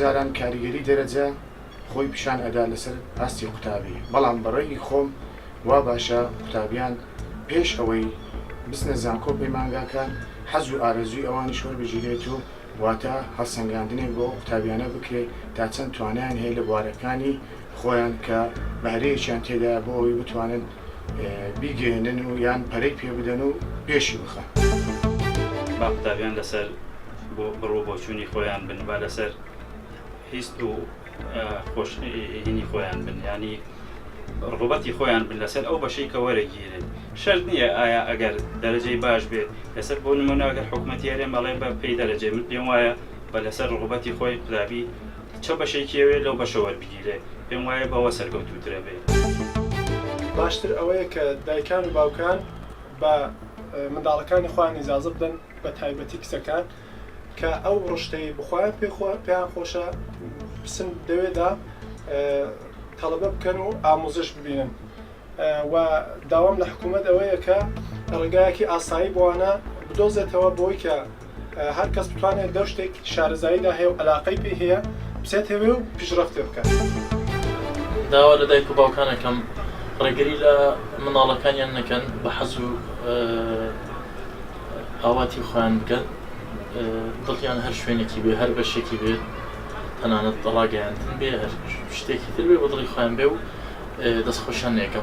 جاران کاریگەری دەرەجە خۆی پیشان ئەدا لەسەر ئاستی قوتابی بەڵام بەڕێی خۆم وا باشە قوتابیان پێش ئەوەی بستنە زانکۆ پەیمانگاکان حەز و ئارەزووی ئەوانی شۆر بژیرێت و واتە هەڵسەنگاندنێک بۆ قوتابیانە بکرێت تا چەند توانیان هەیە لە بوارەکانی خۆیان کە بەهرەیەکیان تێدا بۆ ئەوی بتوانن بیگەێنن و یان پەرەی پێ بدەن و پێشی بخەن. با قوتابیان لەسەر بۆ بڕۆ بۆچوونی خۆیان بن با لەسەر هیست و خۆشهێنی خۆیان بن ینی ڕغبەتی خۆیان بن لەسەر ئەو بەشەی کە وەرەگیرن شەرت نییە ئایا ئەگەر دەرەجەی باش بێت لەسەر بۆ نمونە ئەگەر حکوومەتیارێن بەڵێ بە پێی دەرەجێ من پێم وایە بە لەسەر ڕغبەتی خۆی قوتابی چه بەشێکیەوێ لەو بەشە وەربگیرێ پێم وایە بەوە سەرکەوتووترە بێت. باشتر ئەوەیە کە دایکان و باوکان بە منداڵەکانی خۆیان ئیجازە بدەن بە تایبەتی کچەکان کە ئەو ڕشتەی بخۆیان پێیان خۆشە بسن دەوێدا تەڵەبە بکەن و ئامۆزش ببینن و داوام لە حکوومەت ئەوەیە کە ڕێگایەکی ئاسایی بۆوانە بدۆزێتەوە بۆی کە هەر کەس بتوانێت دەو شتێک شارەزاییدا هەیە و عەلاقەی پێ هەیە بچێت هەوێ و پیشرەفتێ بکات. داوا لە دایک و باوکانەکەم ڕێگەری لە منداڵەکانیان نەکەن بە حەز و ئاواتی خۆیان بکەن دڵیان هەر شوێنێکی بێ هەر بەشێکی بێت تەنانەت ڕاگەیاندن بێ هەر شتێکی تر بێ بە دڵی خۆیان بێ و دەستخۆشیان نێکە.